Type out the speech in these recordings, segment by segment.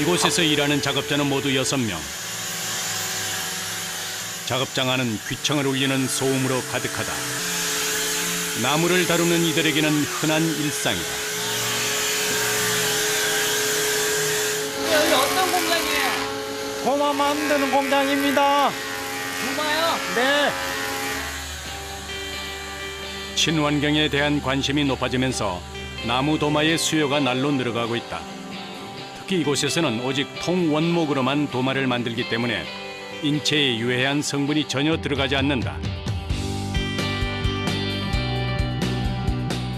이곳에서 일하는 작업자는 모두 6명. 작업장 안은 귀청을 울리는 소음으로 가득하다. 나무를 다루는 이들에게는 흔한 일상이다. 여기 어떤 공장이에요? 도마 만드는 공장입니다. 도마요? 네. 친환경에 대한 관심이 높아지면서 나무 도마의 수요가 날로 늘어가고 있다. 특히 이곳에서는 오직 통원목으로만 도마를 만들기 때문에 인체에 유해한 성분이 전혀 들어가지 않는다.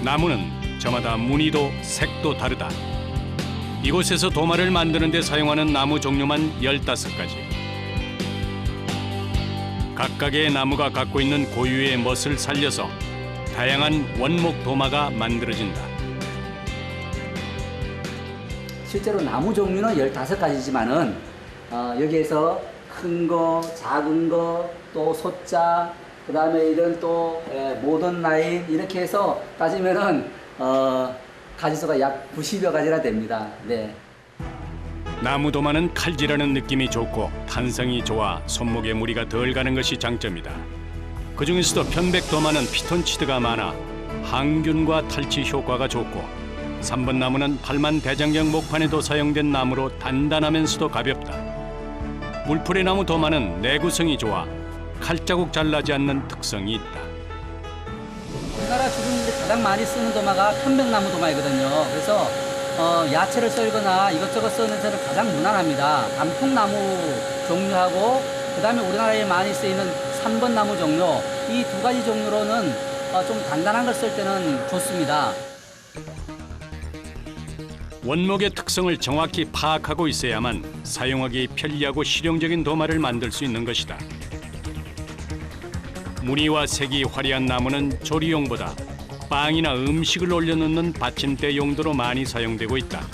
나무는 저마다 무늬도 색도 다르다. 이곳에서 도마를 만드는 데 사용하는 나무 종류만 15가지. 각각의 나무가 갖고 있는 고유의 멋을 살려서 다양한 원목 도마가 만들어진다. 실제로 나무 종류는 15가지지만은 여기에서 큰 거, 작은 거, 또 소자, 그다음에 이런 또 모던 라인 이렇게 해서 따지면은 가지수가 약 90여 가지나 됩니다. 네. 나무 도마는 칼질하는 느낌이 좋고 탄성이 좋아 손목에 무리가 덜 가는 것이 장점이다. 그중에서도 편백 도마는 피톤치드가 많아 항균과 탈취 효과가 좋고 3번 나무는 8만 대장경 목판에도 사용된 나무로 단단하면서도 가볍다. 물풀의 나무 도마는 내구성이 좋아 칼자국 잘 나지 않는 특성이 있다. 우리나라 지금 가장 많이 쓰는 도마가 편백나무 도마이거든요. 그래서 야채를 썰거나 이것저것 쓰는 데는 가장 무난합니다. 단풍나무 종류하고 그다음에 우리나라에 많이 쓰이는 3번 나무 종류, 이 2가지 종류로는 좀 단단한 걸 쓸 때는 좋습니다. 원목의 특성을 정확히 파악하고 있어야만 사용하기 편리하고 실용적인 도마를 만들 수 있는 것이다. 무늬와 색이 화려한 나무는 조리용보다 빵이나 음식을 올려놓는 받침대 용도로 많이 사용되고 있다.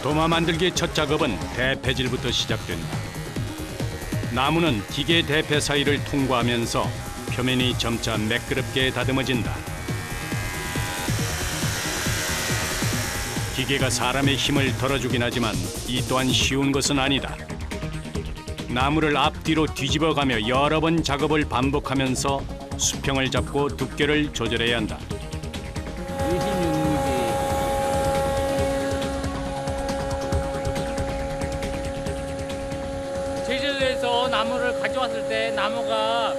도마 만들기의 첫 작업은 대패질부터 시작된다. 나무는 기계 대패 사이를 통과하면서 표면이 점차 매끄럽게 다듬어진다. 기계가 사람의 힘을 덜어주긴 하지만 이 또한 쉬운 것은 아니다. 나무를 앞뒤로 뒤집어가며 여러 번 작업을 반복하면서 수평을 잡고 두께를 조절해야 한다. 26mm. 제주도에서 나무를 가져왔을 때 나무가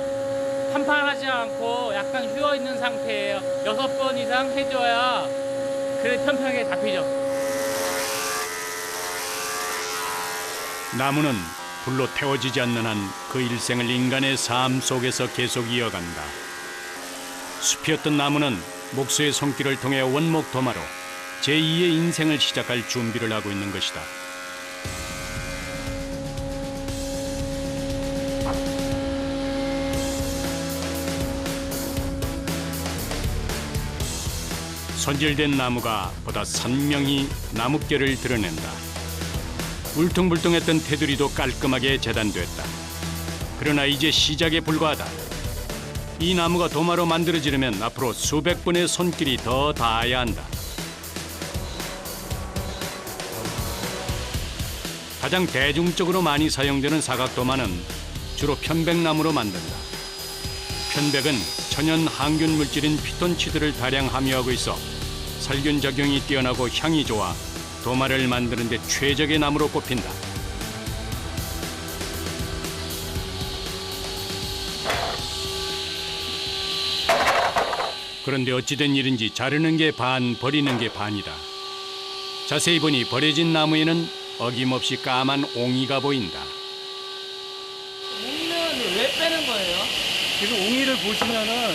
판판하지 않고 약간 휘어있는 상태예요. 6번 이상 해줘야 그래 평평하게 잡히죠. 나무는 불로 태워지지 않는 한 그 일생을 인간의 삶 속에서 계속 이어간다. 숲이었던 나무는 목수의 손길을 통해 원목 도마로 제2의 인생을 시작할 준비를 하고 있는 것이다. 손질된 나무가 보다 선명히 나뭇결을 드러낸다. 울퉁불퉁했던 테두리도 깔끔하게 재단됐다. 그러나 이제 시작에 불과하다. 이 나무가 도마로 만들어지려면 앞으로 수백 번의 손길이 더 닿아야 한다. 가장 대중적으로 많이 사용되는 사각도마는 주로 편백나무로 만든다. 편백은 천연 항균 물질인 피톤치드를 다량 함유하고 있어 살균 작용이 뛰어나고 향이 좋아 도마를 만드는 데 최적의 나무로 꼽힌다. 그런데 어찌된 일인지 자르는 게 반, 버리는 게 반이다. 자세히 보니 버려진 나무에는 어김없이 까만 옹이가 보인다. 옹이는 왜 빼는 거예요? 지금 옹이를 보시면은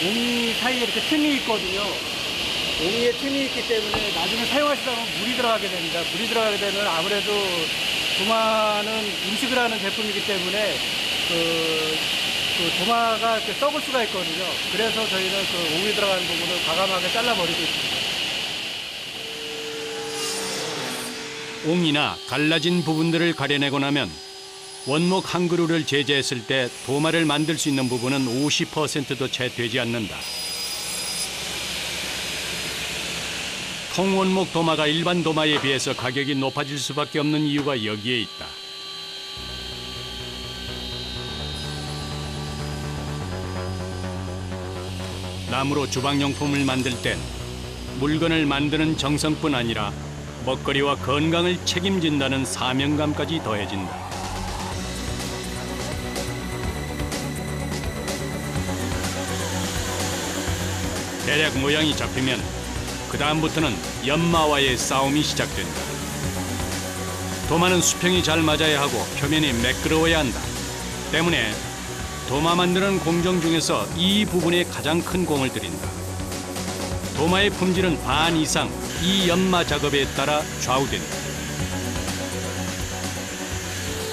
옹이 사이에 이렇게 틈이 있거든요. 옹이에 틈이 있기 때문에 나중에 사용하시다 보면 물이 들어가게 됩니다. 물이 들어가게 되면 아무래도 도마는 음식을 하는 제품이기 때문에 그 도마가 이렇게 썩을 수가 있거든요. 그래서 저희는 그 옹이 들어가는 부분을 과감하게 잘라버리고 있습니다. 옹이나 갈라진 부분들을 가려내고 나면 원목 한 그루를 제재했을 때 도마를 만들 수 있는 부분은 50%도 채 되지 않는다. 통원목 도마가 일반 도마에 비해서 가격이 높아질 수밖에 없는 이유가 여기에 있다. 나무로 주방용품을 만들 땐 물건을 만드는 정성뿐 아니라 먹거리와 건강을 책임진다는 사명감까지 더해진다. 대략 모양이 잡히면 그 다음부터는 연마와의 싸움이 시작된다. 도마는 수평이 잘 맞아야 하고 표면이 매끄러워야 한다. 때문에 도마 만드는 공정 중에서 이 부분에 가장 큰 공을 들인다. 도마의 품질은 반 이상 이 연마 작업에 따라 좌우된다.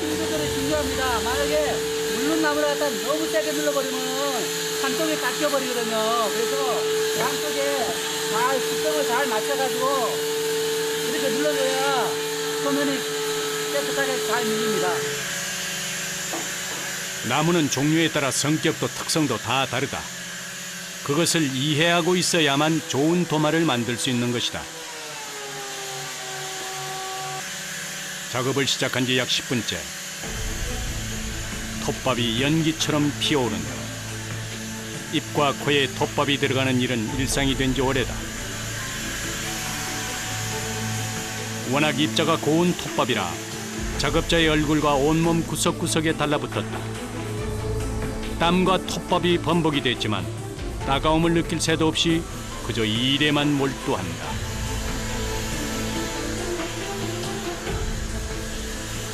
힘 조절이 중요합니다. 만약에 물른 나무를 갖다 너무 세게 눌러버리면 한쪽에 깎여버리거든요. 그래서 양쪽에 잘 수평을 잘 맞춰가지고 이렇게 눌러줘야 표면이 깨끗하게 잘 밀립니다. 나무는 종류에 따라 성격도 특성도 다 다르다. 그것을 이해하고 있어야만 좋은 도마를 만들 수 있는 것이다. 작업을 시작한 지 약 10분째. 톱밥이 연기처럼 피어오른다. 입과 코에 톱밥이 들어가는 일은 일상이 된 지 오래다. 워낙 입자가 고운 톱밥이라 작업자의 얼굴과 온몸 구석구석에 달라붙었다. 땀과 톱밥이 범벅이 됐지만 따가움을 느낄 새도 없이 그저 일에만 몰두한다.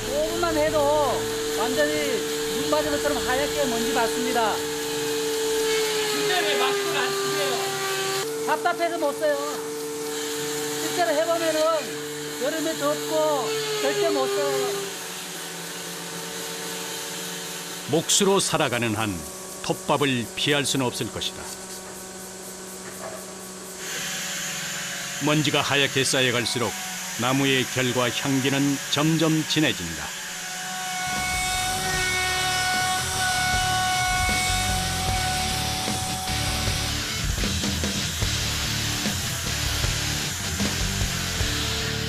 조금만 해도 완전히 눈 맞은 것처럼 하얗게 먼지 맞습니다. 근데 왜 마스크를 안 쓰세요? 답답해서 못 써요. 실제로 해보면은 여름에 덥고 절대 못 써요. 몫으로 살아가는 한 톱밥을 피할 수는 없을 것이다. 먼지가 하얗게 쌓여갈수록 나무의 결과 향기는 점점 진해진다.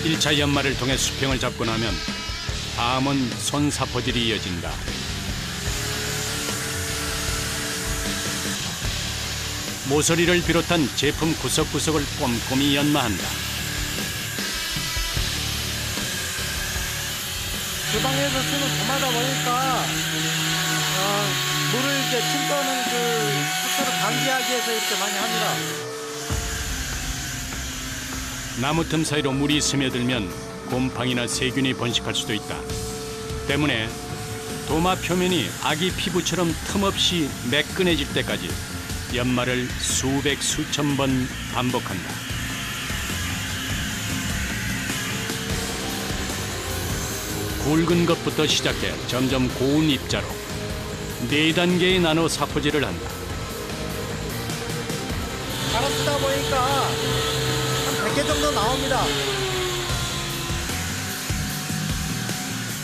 일차 연마를 통해 수평을 잡고 나면 다음은 손사포질이 이어진다. 모서리를 비롯한 제품 구석구석을 꼼꼼히 연마한다. 주방에서 쓰는 도마다 보니까 물을 이제 침투하는 그 속도를 방지하기 위해서 이렇게 많이 합니다. 나무 틈 사이로 물이 스며들면 곰팡이나 세균이 번식할 수도 있다. 때문에 도마 표면이 아기 피부처럼 틈없이 매끈해질 때까지 연마를 수백 수천 번 반복한다. 굵은 것부터 시작해 점점 고운 입자로 4단계에 나눠 사포질을 한다. 바람 쓰다 보니까 한 100개 정도 나옵니다.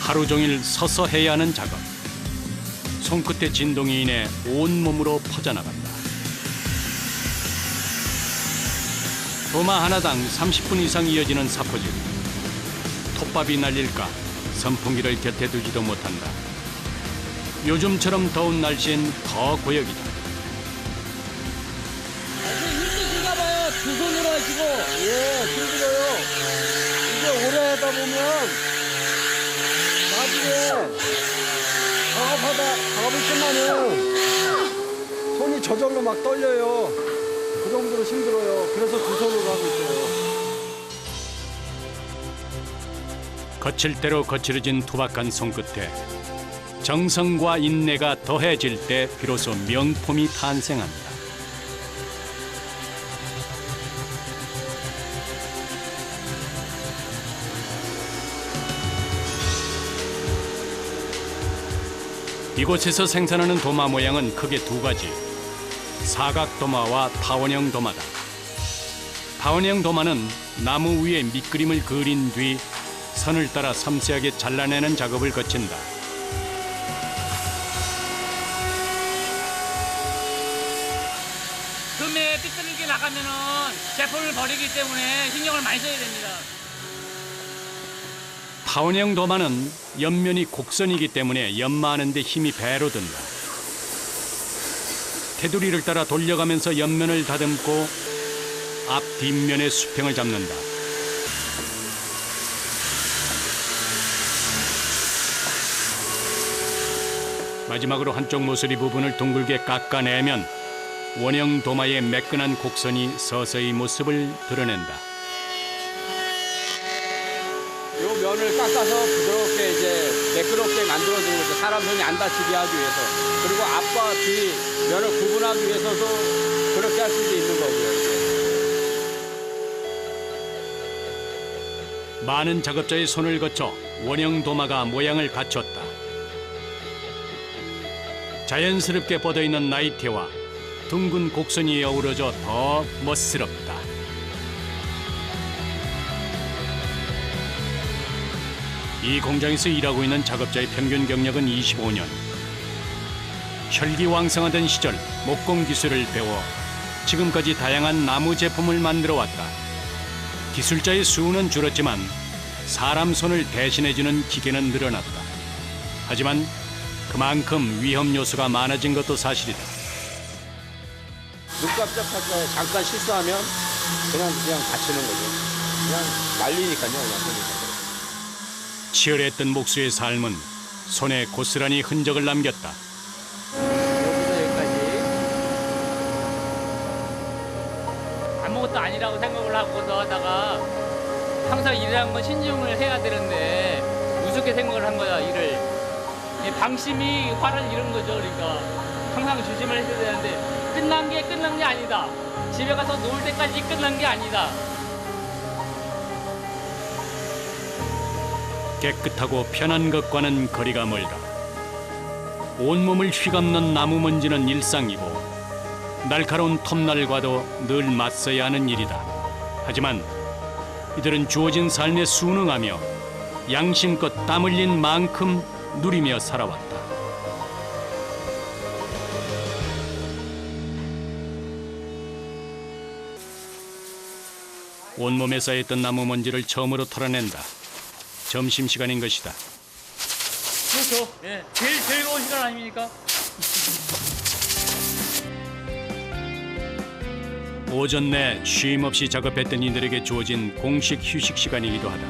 하루 종일 서서 해야 하는 작업. 손끝의 진동이 인해 온몸으로 퍼져나간다. 도마 하나당 30분 이상 이어지는 사포질. 톱밥이 날릴까 선풍기를 곁에 두지도 못한다. 요즘처럼 더운 날씨엔 더 고역이다. 힘드신가 봐요. 두 손으로 하시고. 예, 힘들어요. 이게 오래 하다 보면 나중에 작업이 끝나면 손이 저절로 막 떨려요. 그 정도로 힘들어요. 그래서 두 손으로 하고 있어요. 거칠 대로 거칠어진 투박한 손끝에 정성과 인내가 더해질 때 비로소 명품이 탄생한다. 이곳에서 생산하는 도마 모양은 크게 두 가지. 사각도마와 타원형 도마다. 타원형 도마는 나무 위에 밑그림을 그린 뒤 선을 따라 섬세하게 잘라내는 작업을 거친다. 나무에 삐뚤게 나가면은 제품을 버리기 때문에 신경을 많이 써야 됩니다. 타원형 도마는 옆면이 곡선이기 때문에 연마하는 데 힘이 배로 든다. 테두리를 따라 돌려가면서 옆면을 다듬고 앞 뒷면의 수평을 잡는다. 마지막으로 한쪽 모서리 부분을 둥글게 깎아내면 원형 도마의 매끈한 곡선이 서서히 모습을 드러낸다. 이 면을 깎아서 부드럽게 이제 매끄럽게 만들어주는 거죠. 사람 손이 안 다치게 하기 위해서. 그리고 앞과 뒤 면을 구분하기 위해서도 그렇게 할 수도 있는 거고요. 많은 작업자의 손을 거쳐 원형 도마가 모양을 갖췄다. 자연스럽게 뻗어있는 나이테와 둥근 곡선이 어우러져 더 멋스럽다. 이 공장에서 일하고 있는 작업자의 평균 경력은 25년. 혈기왕성하던 시절 목공 기술을 배워 지금까지 다양한 나무 제품을 만들어 왔다. 기술자의 수는 줄었지만 사람 손을 대신해주는 기계는 늘어났다. 하지만 그만큼 위험 요소가 많아진 것도 사실이다. 눈 깜짝할 때 잠깐 실수하면 그냥 다치는 거죠. 그냥 말리니까요. 그냥. 치열했던 목수의 삶은 손에 고스란히 흔적을 남겼다. 여기서 여기까지. 아무것도 아니라고 생각을 하고서 하다가 항상 일이란 건 신중을 해야 되는데 우습게 생각을 한 거야, 일을. 방심이 화를 이룬 거죠. 그러니까 항상 조심을 해야 되는데 끝난 게 아니다. 집에 가서 놓을 때까지 끝난 게 아니다. 깨끗하고 편한 것과는 거리가 멀다. 온몸을 휘감는 나무 먼지는 일상이고 날카로운 톱날과도 늘 맞서야 하는 일이다. 하지만 이들은 주어진 삶에 순응하며 양심껏 땀 흘린 만큼 누리며 살아왔다. 온몸에 쌓였던 나무 먼지를 처음으로 털어낸다. 점심시간인 것이다. 그렇죠. 예. 제일 즐거운 시간 아닙니까? 오전 내 쉼 없이 작업했던 이들에게 주어진 공식 휴식 시간이기도 하다.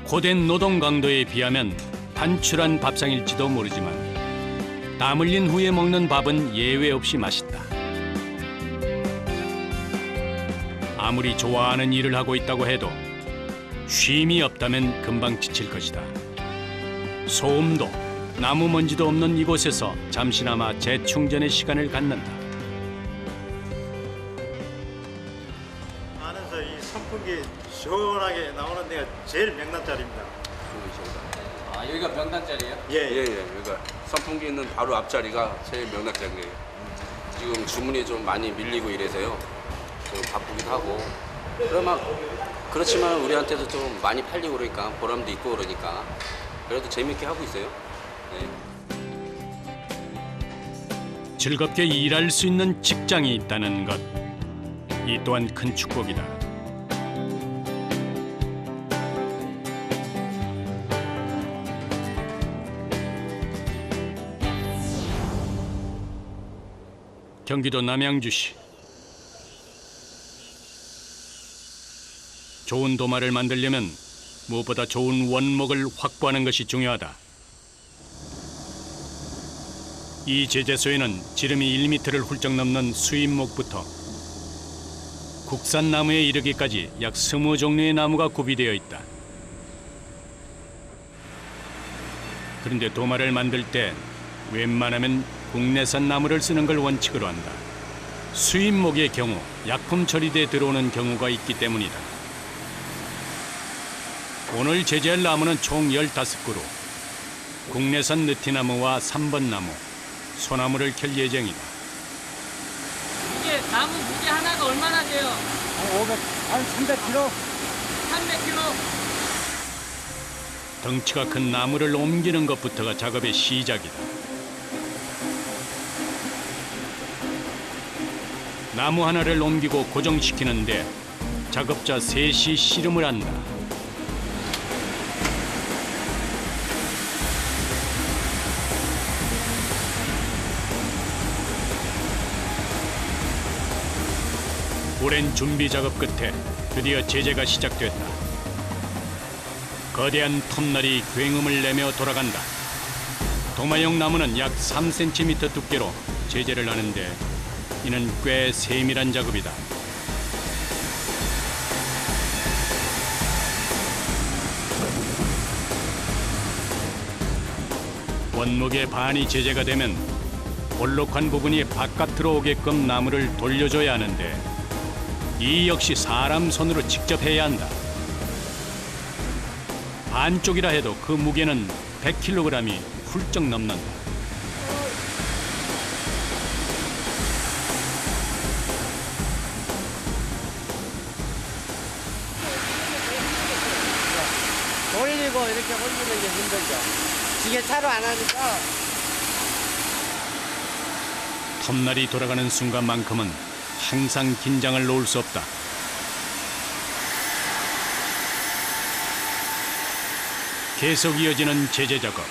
고된 노동 강도에 비하면 단출한 밥상일지도 모르지만 땀 흘린 후에 먹는 밥은 예외 없이 맛있다. 아무리 좋아하는 일을 하고 있다고 해도 쉼이 없다면 금방 지칠 것이다. 소음도 나무 먼지도 없는 이곳에서 잠시나마 재충전의 시간을 갖는다. 안에서 이 선풍기 시원하게 나오는 데가 제일 명당자리입니다. 아, 여기가 명당자리예요? 예. 그러니까 선풍기 있는 바로 앞자리가 제일 명당자리예요. 지금 주문이 좀 많이 밀리고 이래서요. 좀 바쁘기도 하고. 그렇지만 우리한테도 좀 많이 팔리고 그러니까 보람도 있고 그러니까 그래도 재밌게 하고 있어요. 네. 즐겁게 일할 수 있는 직장이 있다는 것, 이 또한 큰 축복이다. 경기도 남양주시. 좋은 도마를 만들려면 무엇보다 좋은 원목을 확보하는 것이 중요하다. 이 제재소에는 지름이 1m를 훌쩍 넘는 수입목부터 국산 나무에 이르기까지 약 20종류의 나무가 구비되어 있다. 그런데 도마를 만들 때 웬만하면 국내산 나무를 쓰는 걸 원칙으로 한다. 수입목의 경우 약품 처리돼 들어오는 경우가 있기 때문이다. 오늘 제재할 나무는 총 15그루. 국내산 느티나무와 3번나무, 소나무를 켤 예정이다. 이게 나무 무게 하나가 얼마나 돼요? 한 300kg. 300kg. 덩치가 큰 나무를 옮기는 것부터가 작업의 시작이다. 나무 하나를 옮기고 고정시키는데 작업자 셋이 씨름을 한다. 오랜 준비 작업 끝에 드디어 제재가 시작됐다. 거대한 톱날이 굉음을 내며 돌아간다. 도마용 나무는 약 3cm 두께로 제재를 하는데 이는 꽤 세밀한 작업이다. 원목의 반이 제재가 되면 볼록한 부분이 바깥으로 오게끔 나무를 돌려줘야 하는데 이 역시 사람 손으로 직접 해야 한다. 반쪽이라 해도 그 무게는 100kg이 훌쩍 넘는다. 돌리고 이렇게 올리는 게 힘들죠. 기계차로 안 하니까. 톱날이 돌아가는 순간만큼은 항상 긴장을 놓을 수 없다. 계속 이어지는 제재 작업.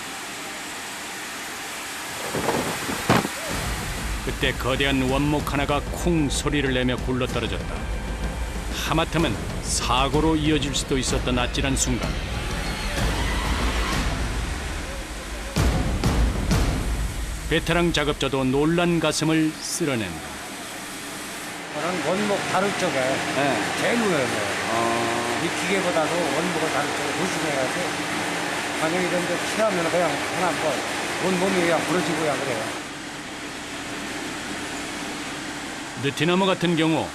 그때 거대한 원목 하나가 쿵 소리를 내며 굴러떨어졌다. 하마터면 사고로 이어질 수도 있었던 아찔한 순간. 베테랑 작업자도 놀란 가슴을 쓸어낸다. 저는 원목 다룰 적에 제일 위험해요. 이 기계보다도 원목을 다룰 적에 조심해야지. 만약에 이런 데 취하면 그냥 하나 온몸이 그냥 부러지고 그냥 그래요. 느티나무 같은 경우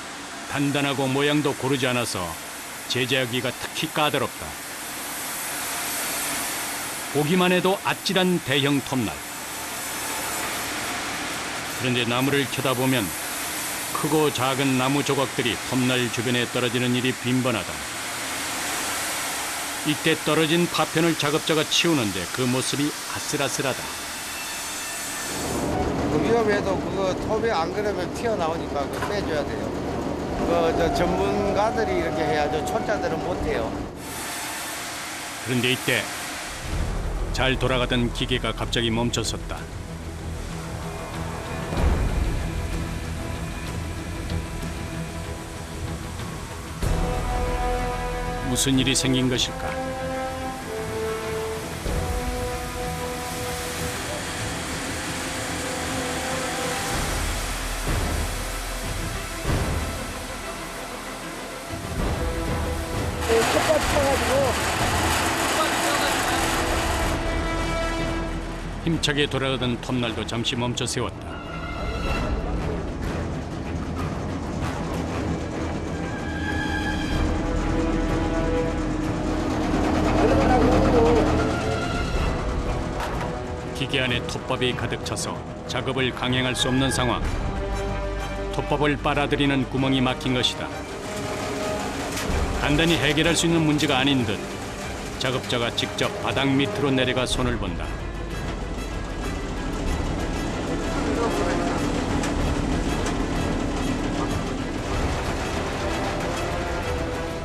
단단하고 모양도 고르지 않아서 제재하기가 특히 까다롭다. 보기만 해도 아찔한 대형 톱날. 그런데 나무를 쳐다보면 크고 작은 나무 조각들이 톱날 주변에 떨어지는 일이 빈번하다. 이때 떨어진 파편을 작업자가 치우는데 그 모습이 아슬아슬하다. 그 위험해도 그거 톱이 안 그러면 튀어나오니까 그거 빼줘야 돼요. 저 전문가들이 이렇게 해야죠. 초짜들은 못해요. 그런데 이때 잘 돌아가던 기계가 갑자기 멈춰섰다. 무슨 일이 생긴 것일까? 힘차게 돌아가던 톱날도 잠시 멈춰 세웠다. 기계 안에 톱밥이 가득 차서 작업을 강행할 수 없는 상황. 톱밥을 빨아들이는 구멍이 막힌 것이다. 간단히 해결할 수 있는 문제가 아닌 듯 작업자가 직접 바닥 밑으로 내려가 손을 본다.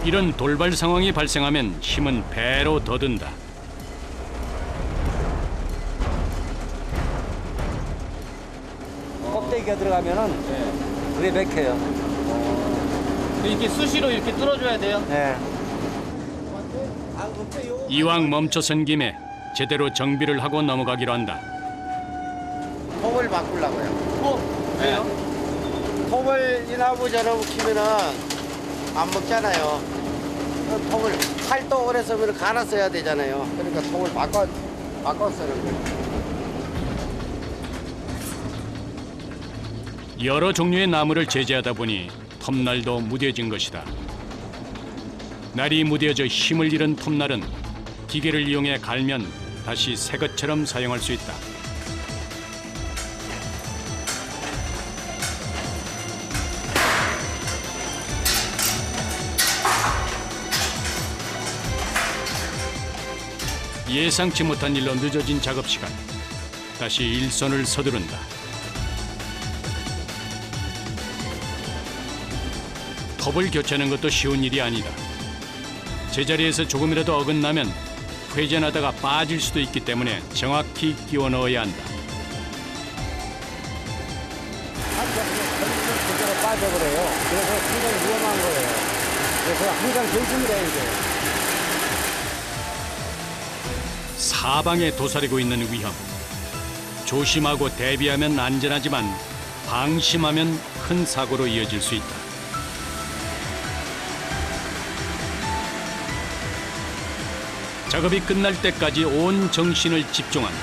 이런 돌발 상황이 발생하면 힘은 배로 더 든다. 껍데기가 들어가면은 그게 맥혀요. 이렇게 수시로 이렇게 뚫어줘야 돼요. 네. 이왕 멈춰선 김에 제대로 정비를 하고 넘어가기로 한다. 톱을 바꾸려고요. 어? 왜요? 톱을 이 나무 저러고 키면은 안 먹잖아요. 톱을 살도 오래 쓰면 갈아 써야 되잖아요. 그러니까 톱을 바꿔 쓰는 거예요. 여러 종류의 나무를 제재하다 보니 톱날도 무뎌진 것이다. 날이 무뎌져 힘을 잃은 톱날은 기계를 이용해 갈면 다시 새 것처럼 사용할 수 있다. 예상치 못한 일로 늦어진 작업 시간. 다시 일손을 서두른다. 컵을 교체하는 것도 쉬운 일이 아니다. 제자리에서 조금이라도 어긋나면 회전하다가 빠질 수도 있기 때문에 정확히 끼워 넣어야 한다. 그대로 빠져버려요. 그래서 굉장히 위험한 거예요. 그래서 항상 조심을 해야 돼요. 사방에 도사리고 있는 위험. 조심하고 대비하면 안전하지만 방심하면 큰 사고로 이어질 수 있다. 작업이 끝날 때까지 온 정신을 집중한다.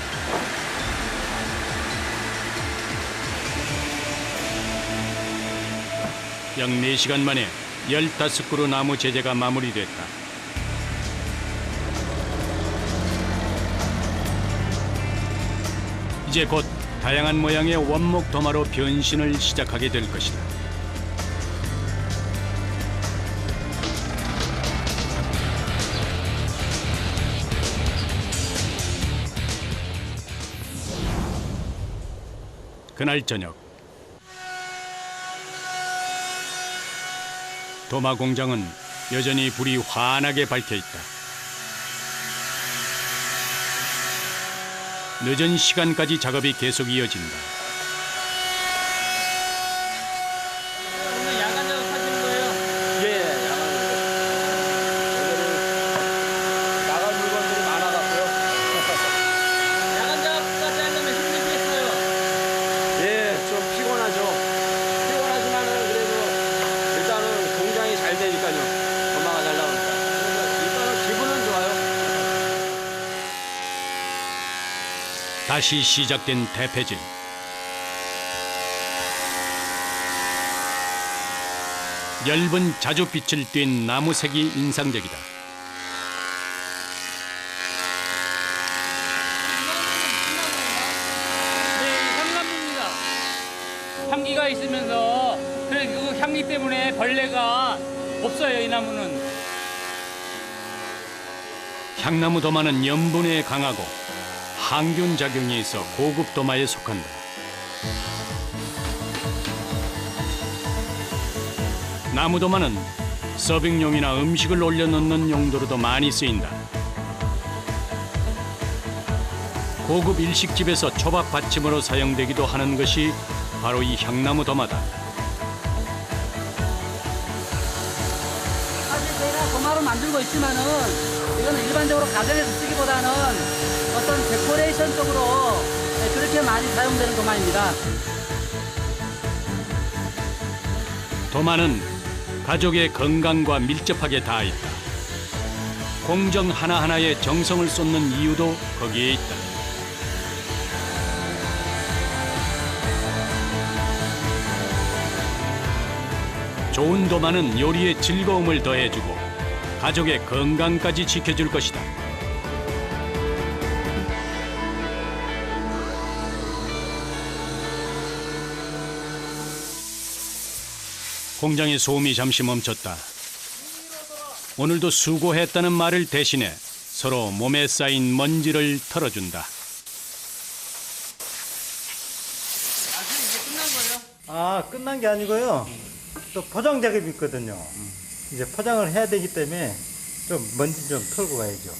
약 4시간 만에 15그루 나무 제재가 마무리됐다. 이제 곧 다양한 모양의 원목 도마로 변신을 시작하게 될 것이다. 그날 저녁 도마 공장은 여전히 불이 환하게 밝혀 있다. 늦은 시간까지 작업이 계속 이어진다. 오늘 야간 작업하시는 거예요? 예, 오늘은 나갈 물건들이 많아갖고요. 야간 작업까지 하려면 힘드시겠어요? 예, 좀 피곤하죠. 피곤하지만은 그래도 일단은 공장이 잘 되니까요. 도마가 잘 나오니까. 그래서 일단은 기분은 좋아요. 다시 시작된 대패질. 엷은 자줏빛을 띤 나무색이 인상적이다. 네, 향나무입니다. 향기가 있으면서 그 향기 때문에 벌레가 없어요, 이 나무는. 향나무 도마는 염분에 강하고 항균 작용이 있어 고급 도마에 속한다. 나무 도마는 서빙용이나 음식을 올려놓는 용도로도 많이 쓰인다. 고급 일식집에서 초밥 받침으로 사용되기도 하는 것이 바로 이 향나무 도마다. 사실 저희가 도마로 만들고 있지만은 이거는 일반적으로 가정에서 쓰기보다는 어떤 데코레이션 쪽으로 그렇게 많이 사용되는 도마입니다. 도마는 가족의 건강과 밀접하게 닿아 있다. 공정 하나하나에 정성을 쏟는 이유도 거기에 있다. 좋은 도마는 요리에 즐거움을 더해주고 가족의 건강까지 지켜줄 것이다. 공장의 소음이 잠시 멈췄다. 오늘도 수고했다는 말을 대신해 서로 몸에 쌓인 먼지를 털어준다. 아, 끝난 게 아니고요. 또 포장 작업이 있거든요. 이제 포장을 해야 되기 때문에 좀 먼지 좀 털고 가야죠.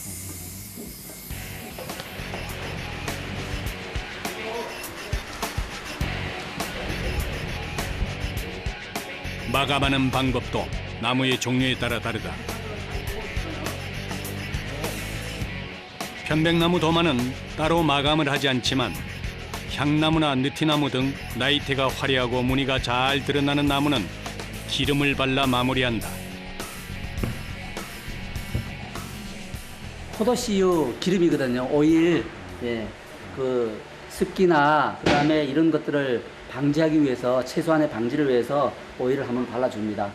마감하는 방법도 나무의 종류에 따라 다르다. 편백나무 도마는 따로 마감을 하지 않지만 향나무나 느티나무 등 나이테가 화려하고 무늬가 잘 드러나는 나무는 기름을 발라 마무리한다. 포도씨유 기름이거든요. 오일, 예, 그 습기나 그다음에 이런 것들을 방지하기 위해서 최소한의 방지를 위해서 오일을 한번 발라줍니다.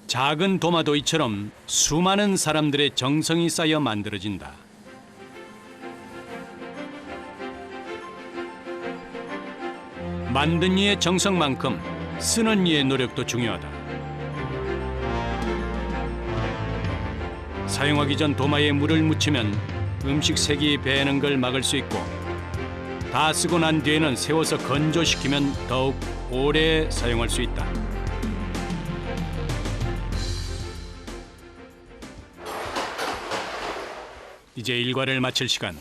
작은 도마도이처럼 수많은 사람들의 정성이 쌓여 만들어진다. 만든 이의 정성만큼 쓰는 이의 노력도 중요하다. 사용하기 전 도마에 물을 묻히면 음식 색이 배는 걸 막을 수 있고 다 쓰고 난 뒤에는 세워서 건조시키면 더욱 오래 사용할 수 있다. 이제 일과를 마칠 시간.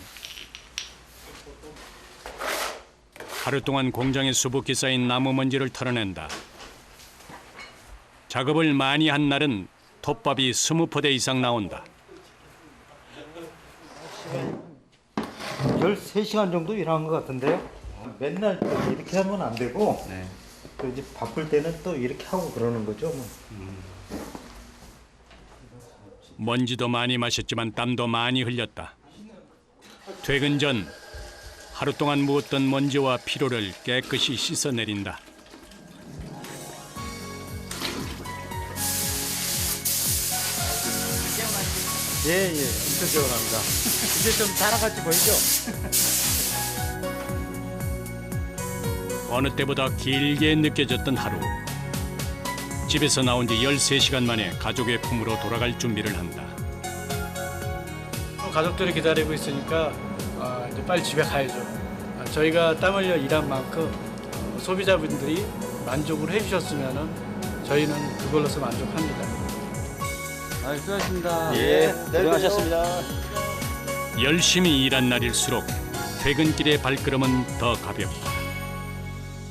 하루 동안 공장에 수북히 쌓인 나무 먼지를 털어낸다. 작업을 많이 한 날은 톱밥이 20포대 이상 나온다. 13시간 정도 일한 것 같은데요. 맨날 또 이렇게 하면 안 되고 또 이제 바쁠 때는 또 이렇게 하고 그러는 거죠. 뭐. 먼지도 많이 마셨지만 땀도 많이 흘렸다. 퇴근 전 하루 동안 묵었던 먼지와 피로를 깨끗이 씻어내린다. 예, 엄청 시원합니다. 이제 좀 자라같이 보이죠? 어느 때보다 길게 느껴졌던 하루. 집에서 나온 지 13시간 만에 가족의 품으로 돌아갈 준비를 한다. 가족들이 기다리고 있으니까 이제 빨리 집에 가야죠. 저희가 땀 흘려 일한 만큼 소비자분들이 만족을 해주셨으면 저희는 그걸로서 만족합니다. 수고하셨습니다. 예, 고생하셨습니다. 열심히 일한 날일수록 퇴근길의 발걸음은 더 가볍다.